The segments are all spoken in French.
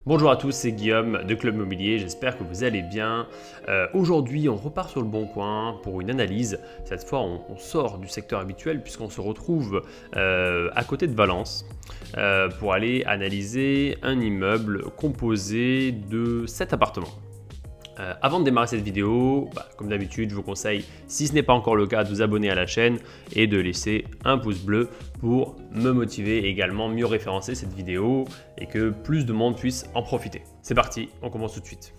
Bonjour à tous, c'est Guillaume de Club Mobilier, j'espère que vous allez bien. Aujourd'hui, on repart sur le Bon Coin pour une analyse. Cette fois, on sort du secteur habituel puisqu'on se retrouve à côté de Valence pour aller analyser un immeuble composé de 7 appartements. Avant de démarrer cette vidéo, comme d'habitude, je vous conseille, si ce n'est pas encore le cas, de vous abonner à la chaîne et de laisser un pouce bleu pour me motiver et également mieux référencer cette vidéo et que plus de monde puisse en profiter. C'est parti, on commence tout de suite.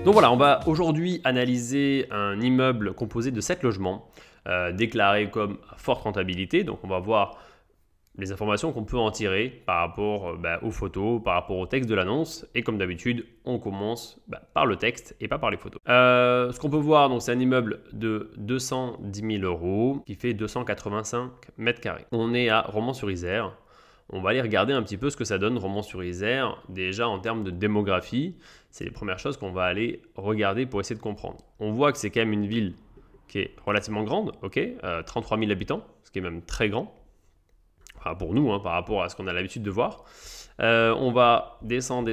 Donc voilà, on va aujourd'hui analyser un immeuble composé de 7 logements déclarés comme à forte rentabilité. Donc on va voir les informations qu'on peut en tirer par rapport aux photos, par rapport au texte de l'annonce. Et comme d'habitude, on commence par le texte et pas par les photos. Ce qu'on peut voir, c'est un immeuble de 210 000 € qui fait 285 mètres carrés. On est à Romans-sur-Isère. On va aller regarder un petit peu ce que ça donne Romans-sur-Isère, déjà en termes de démographie. C'est les premières choses qu'on va aller regarder pour essayer de comprendre. On voit que c'est quand même une ville qui est relativement grande, 33 000 habitants, ce qui est même très grand. Pour nous, par rapport à ce qu'on a l'habitude de voir. On va descendre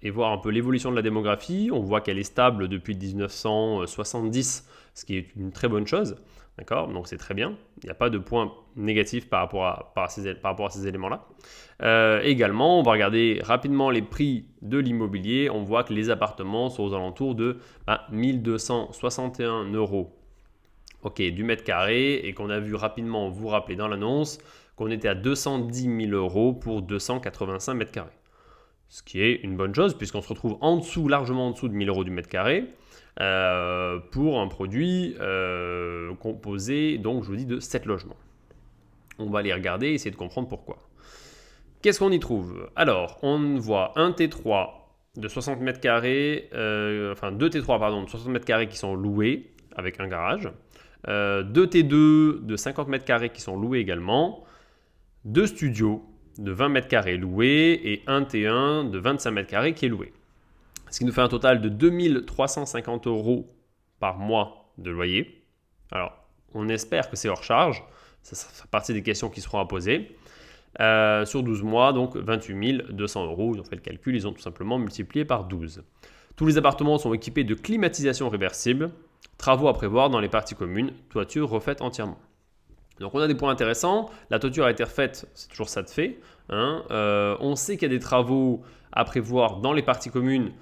et voir un peu l'évolution de la démographie. On voit qu'elle est stable depuis 1970, ce qui est une très bonne chose. D'accord, donc c'est très bien. Il n'y a pas de point négatif par rapport à ces éléments-là. Également, on va regarder rapidement les prix de l'immobilier. On voit que les appartements sont aux alentours de 1 261 € du mètre carré et qu'on a vu rapidement, vous rappeler dans l'annonce, qu'on était à 210 000 € pour 285 mètres carrés. Ce qui est une bonne chose puisqu'on se retrouve largement en dessous de 1 000 € du mètre carré pour un produit composé, donc je vous dis, de 7 logements. On va aller regarder et essayer de comprendre pourquoi. Qu'est-ce qu'on y trouve? Alors, on voit un T3 de 60 mètres carrés, deux T3 de 60 mètres carrés qui sont loués avec un garage. 2 T2 de 50 mètres carrés qui sont loués également. 2 studios de 20 mètres carrés loués et un T1 de 25 mètres carrés qui est loué. Ce qui nous fait un total de 2 350 € par mois de loyer. Alors, on espère que c'est hors charge. Ça fait partie des questions qui seront à poser. Sur 12 mois, donc 28 200 €. Ils ont fait le calcul, ils ont tout simplement multiplié par 12. Tous les appartements sont équipés de climatisation réversible. Travaux à prévoir dans les parties communes, toiture refaite entièrement. Donc on a des points intéressants, la toiture a été refaite, c'est toujours ça de fait. On sait qu'il y a des travaux à prévoir dans les parties communes.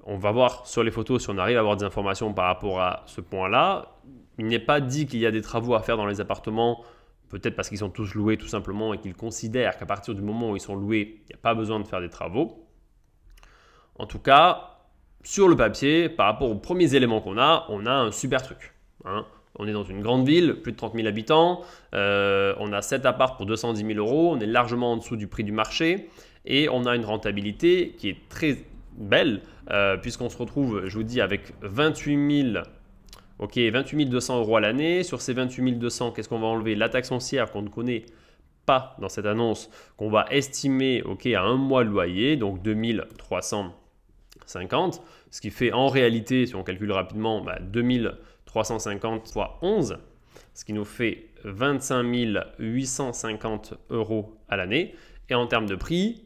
On va voir sur les photos si on arrive à avoir des informations par rapport à ce point-là. Il n'est pas dit qu'il y a des travaux à faire dans les appartements, peut-être parce qu'ils sont tous loués tout simplement et qu'ils considèrent qu'à partir du moment où ils sont loués, il n'y a pas besoin de faire des travaux. En tout cas, sur le papier, par rapport aux premiers éléments qu'on a, on a un super truc. On est dans une grande ville, plus de 30 000 habitants, on a 7 apparts pour 210 000 €, on est largement en dessous du prix du marché et on a une rentabilité qui est très belle puisqu'on se retrouve, je vous dis, avec 28 200 € à l'année. Sur ces 28 200, qu'est-ce qu'on va enlever? La taxe foncière qu'on ne connaît pas dans cette annonce, qu'on va estimer à un mois de loyer, donc 2 350, ce qui fait en réalité, si on calcule rapidement, 2 350 fois 11, ce qui nous fait 25 850 € à l'année. Et en termes de prix,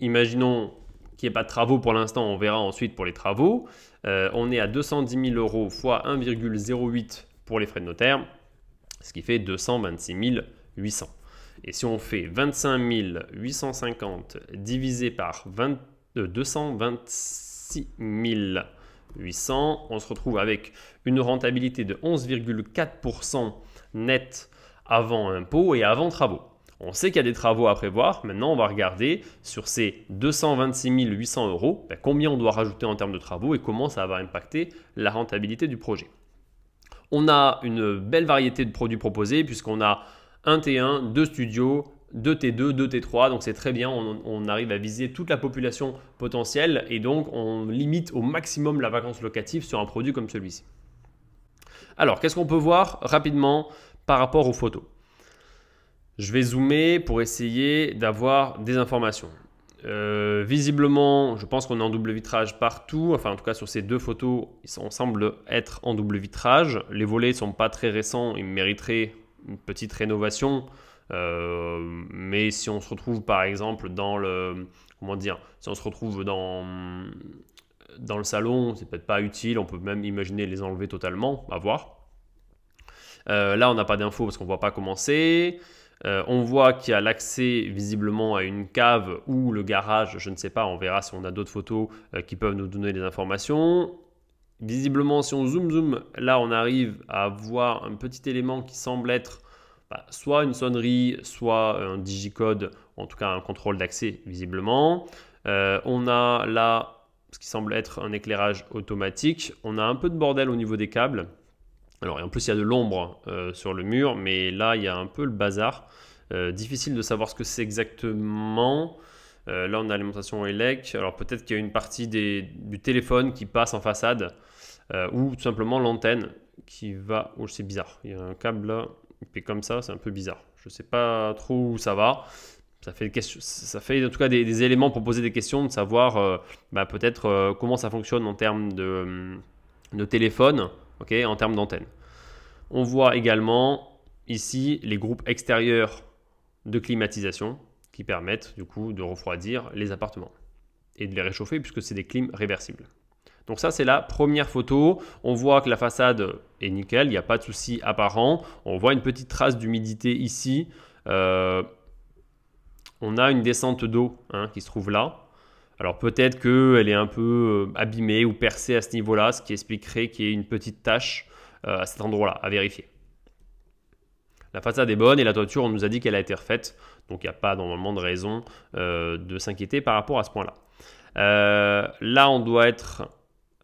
imaginons qu'il n'y ait pas de travaux pour l'instant, on verra ensuite pour les travaux. On est à 210 000 € fois 1,08 pour les frais de notaire, ce qui fait 226 800. Et si on fait 25 850 divisé par 226 800, on se retrouve avec une rentabilité de 11,4% net avant impôt et avant travaux. On sait qu'il y a des travaux à prévoir. Maintenant, on va regarder sur ces 226 800 € combien on doit rajouter en termes de travaux et comment ça va impacter la rentabilité du projet. On a une belle variété de produits proposés puisqu'on a un T1, 2 studios, 2 T2, 2 T3, donc c'est très bien, on arrive à viser toute la population potentielle et donc on limite au maximum la vacance locative sur un produit comme celui-ci. Alors, qu'est-ce qu'on peut voir rapidement par rapport aux photos? Je vais zoomer pour essayer d'avoir des informations. Visiblement, je pense qu'on est en double vitrage partout. Enfin, en tout cas, sur ces deux photos, on semble être en double vitrage. Les volets ne sont pas très récents. Ils mériteraient une petite rénovation. Mais si on se retrouve par exemple dans le, comment dire, si on se retrouve dans le salon, c'est peut-être pas utile, on peut même imaginer les enlever totalement, à voir. Là, on n'a pas d'infos parce qu'on ne voit pas comment c'est. On voit qu'il y a l'accès visiblement à une cave ou le garage, je ne sais pas, on verra si on a d'autres photos qui peuvent nous donner des informations. Visiblement, si on zoom, là on arrive à voir un petit élément qui semble être soit une sonnerie, soit un digicode, en tout cas un contrôle d'accès visiblement. On a là ce qui semble être un éclairage automatique. On a un peu de bordel au niveau des câbles. Alors, et en plus, il y a de l'ombre sur le mur, mais là, il y a un peu le bazar. Difficile de savoir ce que c'est exactement. Là, on a l'alimentation ELEC. Alors, peut-être qu'il y a une partie du téléphone qui passe en façade ou tout simplement l'antenne qui va... Oh, c'est bizarre. Il y a un câble là, il fait comme ça, c'est un peu bizarre. Je ne sais pas trop où ça va. Ça fait en tout cas des éléments pour poser des questions, de savoir peut-être comment ça fonctionne en termes de téléphone. Okay, en termes d'antenne. On voit également ici les groupes extérieurs de climatisation qui permettent du coup de refroidir les appartements et de les réchauffer puisque c'est des clims réversibles. Donc ça, c'est la première photo. On voit que la façade est nickel, il n'y a pas de souci apparent. On voit une petite trace d'humidité ici. On a une descente d'eau qui se trouve là. Alors peut-être qu'elle est un peu abîmée ou percée à ce niveau-là, ce qui expliquerait qu'il y ait une petite tache à cet endroit-là, à vérifier. La façade est bonne et la toiture, on nous a dit qu'elle a été refaite, donc il n'y a pas normalement de raison de s'inquiéter par rapport à ce point-là. Là, on doit être...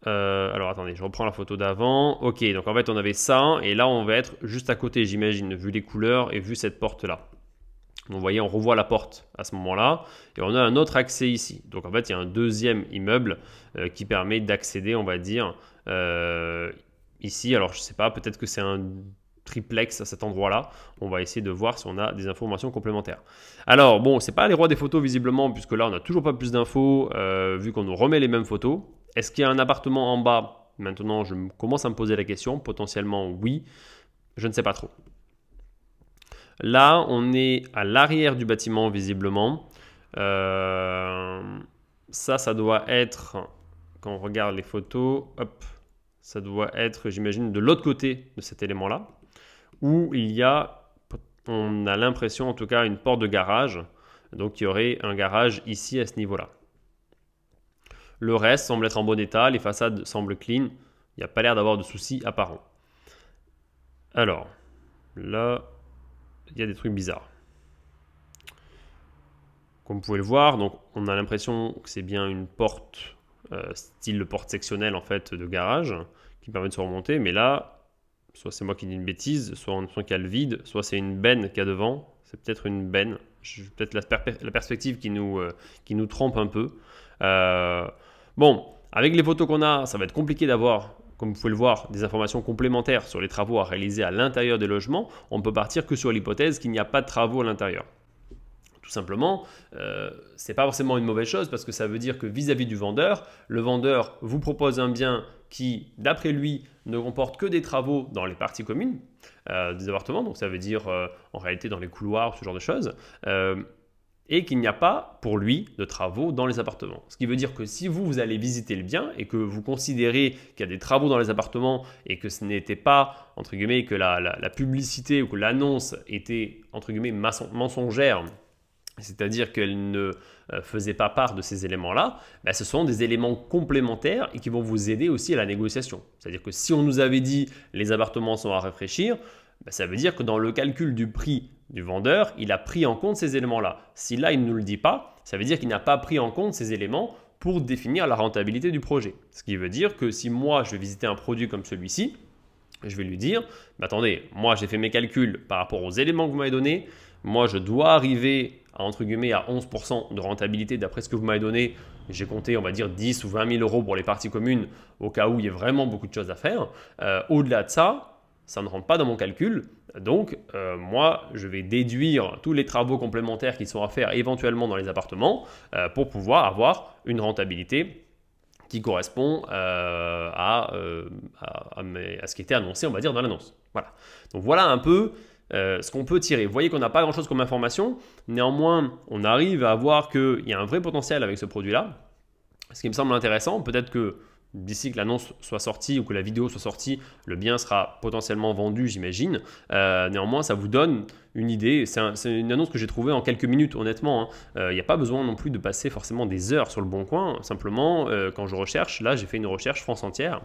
alors attendez, je reprends la photo d'avant. Ok, donc en fait on avait ça, et là on va être juste à côté, j'imagine, vu les couleurs et vu cette porte-là. Donc, vous voyez, on revoit la porte à ce moment-là et on a un autre accès ici. Donc en fait, il y a un deuxième immeuble qui permet d'accéder, on va dire, ici. Alors je ne sais pas, peut-être que c'est un triplex à cet endroit-là. On va essayer de voir si on a des informations complémentaires. Alors bon, ce n'est pas les rois des photos visiblement, puisque là on n'a toujours pas plus d'infos vu qu'on nous remet les mêmes photos. Est-ce qu'il y a un appartement en bas? Maintenant, je commence à me poser la question. Potentiellement oui, je ne sais pas trop. Là, on est à l'arrière du bâtiment, visiblement. Ça doit être, quand on regarde les photos, hop, ça doit être, j'imagine, de l'autre côté de cet élément-là, où il y a, on a l'impression, en tout cas, une porte de garage. Donc, il y aurait un garage ici, à ce niveau-là. Le reste semble être en bon état, les façades semblent clean. Il n'y a pas l'air d'avoir de soucis apparents. Alors, là... il y a des trucs bizarres. Comme vous pouvez le voir, donc on a l'impression que c'est bien une porte, style porte sectionnelle en fait de garage, qui permet de se remonter. Mais là, soit c'est moi qui dis une bêtise, soit on sent qu'il y a le vide, soit c'est une benne qu'il y a devant. C'est peut-être une benne. Peut-être la perspective qui nous trompe un peu. Bon, avec les photos qu'on a, ça va être compliqué d'avoir, comme vous pouvez le voir, des informations complémentaires sur les travaux à réaliser à l'intérieur des logements. On ne peut partir que sur l'hypothèse qu'il n'y a pas de travaux à l'intérieur. Tout simplement, ce n'est pas forcément une mauvaise chose parce que ça veut dire que vis-à-vis du vendeur, le vendeur vous propose un bien qui, d'après lui, ne comporte que des travaux dans les parties communes des appartements. Donc ça veut dire en réalité dans les couloirs, ce genre de choses. Et qu'il n'y a pas, pour lui, de travaux dans les appartements. Ce qui veut dire que si vous allez visiter le bien et que vous considérez qu'il y a des travaux dans les appartements et que ce n'était pas, entre guillemets, que la publicité ou que l'annonce était, entre guillemets, mensongère, c'est-à-dire qu'elle ne faisait pas part de ces éléments-là, ce sont des éléments complémentaires et qui vont vous aider aussi à la négociation. C'est-à-dire que si on nous avait dit les appartements sont à réfléchir, ça veut dire que dans le calcul du prix du vendeur, il a pris en compte ces éléments-là. Si là, il ne nous le dit pas, ça veut dire qu'il n'a pas pris en compte ces éléments pour définir la rentabilité du projet. Ce qui veut dire que si moi, je vais visiter un produit comme celui-ci, je vais lui dire, attendez, moi, j'ai fait mes calculs par rapport aux éléments que vous m'avez donnés. Moi, je dois arriver à, entre guillemets, à 11% de rentabilité d'après ce que vous m'avez donné. J'ai compté, on va dire, 10 ou 20 000 euros pour les parties communes au cas où il y a vraiment beaucoup de choses à faire. Au-delà de ça, ça ne rentre pas dans mon calcul. Donc, moi, je vais déduire tous les travaux complémentaires qui sont à faire éventuellement dans les appartements pour pouvoir avoir une rentabilité qui correspond à ce qui était annoncé, on va dire, dans l'annonce. Voilà. Donc, voilà un peu ce qu'on peut tirer. Vous voyez qu'on n'a pas grand-chose comme information, néanmoins, on arrive à voir qu'il y a un vrai potentiel avec ce produit-là. Ce qui me semble intéressant, peut-être que d'ici que l'annonce soit sortie ou que la vidéo soit sortie, le bien sera potentiellement vendu, j'imagine. Néanmoins, ça vous donne une idée. C'est une annonce que j'ai trouvée en quelques minutes, honnêtement. Il n'y a pas besoin non plus de passer forcément des heures sur le Bon Coin. Simplement, quand je recherche, là, j'ai fait une recherche France entière.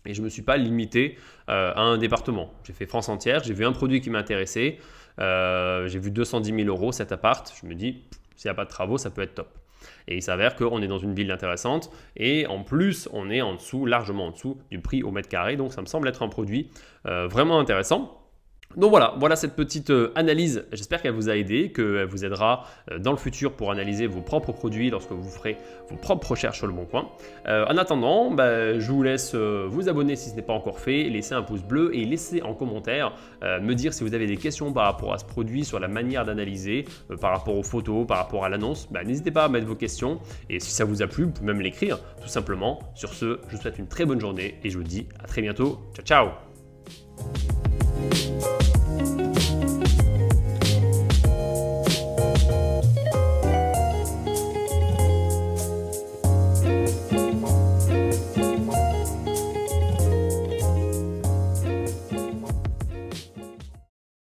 Et je ne me suis pas limité à un département. J'ai fait France entière, j'ai vu un produit qui m'intéressait. J'ai vu 210 000 € cet appart. Je me dis, s'il n'y a pas de travaux, ça peut être top. Et il s'avère qu'on est dans une ville intéressante et en plus, on est en dessous, largement en dessous du prix au mètre carré. Donc, ça me semble être un produit vraiment intéressant. Donc voilà cette petite analyse, j'espère qu'elle vous a aidé, qu'elle vous aidera dans le futur pour analyser vos propres produits lorsque vous ferez vos propres recherches sur le Bon Coin. En attendant, je vous laisse vous abonner si ce n'est pas encore fait, laisser un pouce bleu et laisser en commentaire me dire si vous avez des questions par rapport à ce produit, sur la manière d'analyser, par rapport aux photos, par rapport à l'annonce. N'hésitez pas à mettre vos questions et si ça vous a plu, vous pouvez même l'écrire tout simplement. Sur ce, je vous souhaite une très bonne journée et je vous dis à très bientôt. Ciao ciao.